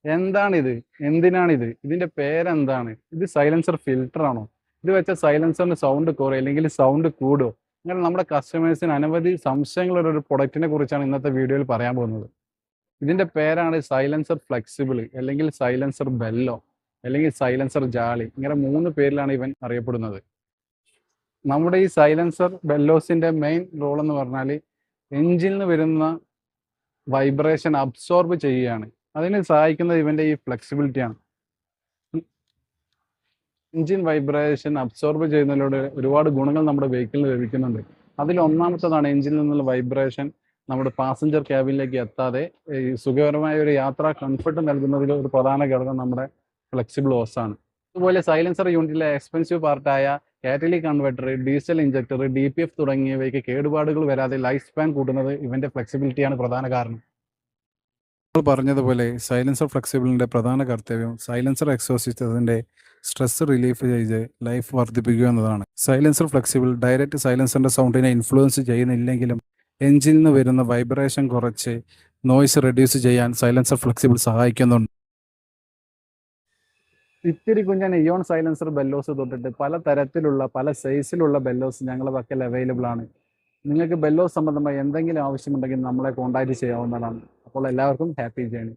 എന്താണിത്? എന്തിനാണിത്? ഇതിന്റെ പേരെന്താണ്? ഇത് സൈലൻസർ ഫിൽട്ടർ ആണോ? ഇത് വെച്ച സൈലൻസറിന് സൗണ്ട് കുറയോ അല്ലെങ്കിൽ സൗണ്ട് കൂടോ? അങ്ങനെ നമ്മുടെ കസ്റ്റമേഴ്സിന് അനവധി സംശയങ്ങളുള്ള ഒരു പ്രൊഡക്റ്റിനെ കുറിച്ചാണ് ഇന്നത്തെ വീഡിയോയിൽ പറയാൻ പോകുന്നത്. ഇതിന്റെ പേരാണ് സൈലൻസർ ഫ്ലെക്സിബിൾ, അല്ലെങ്കിൽ സൈലൻസർ ബെല്ലോ, അല്ലെങ്കിൽ സൈലൻസർ ജാളി. ഇങ്ങനെ 3 പേരിലാണ് ഇവൻ അറിയപ്പെടുന്നത്. നമ്മുടെ ഈ സൈലൻസർ ബെല്ലോസിന്റെ മെയിൻ റോൾ എന്ന് പറഞ്ഞാൽ എഞ്ചിനിൽ നിന്ന് വരുന്ന വൈബ്രേഷൻ അബ്സോർബ് ചെയ്യുകയാണ്. അതിന് സഹായിക്കുന്നത് ഇവന്റെ ഈ ഫ്ലെക്സിബിലിറ്റിയാണ്. എഞ്ചിൻ വൈബ്രേഷൻ അബ്സോർബ് ചെയ്യുന്നതിലൂടെ ഒരുപാട് ഗുണങ്ങൾ നമ്മുടെ വെഹിക്കിളിന് ലഭിക്കുന്നുണ്ട്. അതിൽ ഒന്നാമത്തതാണ് എഞ്ചിനിൽ നിന്നുള്ള വൈബ്രേഷൻ നമ്മുടെ പാസഞ്ചർ ക്യാബിനിലേക്ക് എത്താതെ ഈ സുഖകരമായ ഒരു യാത്രാ കംഫർട്ട് നൽകുന്നതിൽ ഒരു പ്രധാന ഘടകം നമ്മുടെ ഫ്ലെക്സിബിൾ ഹോസ് ആണ്. അതുപോലെ സൈലൻസർ യൂണിറ്റിലെ എക്സ്പെൻസീവ് പാർട്ടായ catalytic converter, diesel injector, DPF തുടങ്ങിയവയ്ക്ക് കേടുപാടുകൾ വരാതെ ലൈഫ് സ്പാൻ കൂട്ടുന്നത് ഇവന്റെ ഫ്ലെക്സിബിലിറ്റിയാണ് പ്രധാന കാരണം. നമ്മൾ പറഞ്ഞതുപോലെ സൈലൻസർ ഫ്ലെക്സിബിളിന്റെ പ്രധാന കർത്തവ്യം സൈലൻസർ എക്സോസിസ്റ്റത്തിന്റെ സ്ട്രെസ് റിലീഫ് ചെയ്ത് ലൈഫ് വർദ്ധിപ്പിക്കുക എന്നതാണ്. സൈലൻസർ ഫ്ലെക്സിബിൾ ഡയറക്റ്റ് സൈലൻസറിന്റെ സൗണ്ടിനെ ഇൻഫ്ലുവൻസ് ചെയ്യുന്നില്ലെങ്കിലും എഞ്ചിനിൽ നിന്ന് വരുന്ന വൈബ്രേഷൻ കുറച്ച് നോയ്സ് റെഡ്യൂസ് ചെയ്യാൻ സൈലൻസർ ഫ്ലെക്സിബിൾ സഹായിക്കുന്നുണ്ട്. ഇത്തിരി കുഞ്ഞൻ ഇയോൺ സൈലൻസർ ബെല്ലോസ് തൊട്ടിട്ട് പല തരത്തിലുള്ള പല സൈസിലുള്ള ബെല്ലോസ് ഞങ്ങളുടെ പക്കൽ അവൈലബിൾ ആണ്. നിങ്ങൾക്ക് ബെല്ലോസ് സംബന്ധമായി എന്തെങ്കിലും ആവശ്യമുണ്ടെങ്കിൽ നമ്മളെ കോൺടാക്ട് ചെയ്യാവുന്നതാണ്. അപ്പോൾ എല്ലാവർക്കും ഹാപ്പി ജേണി.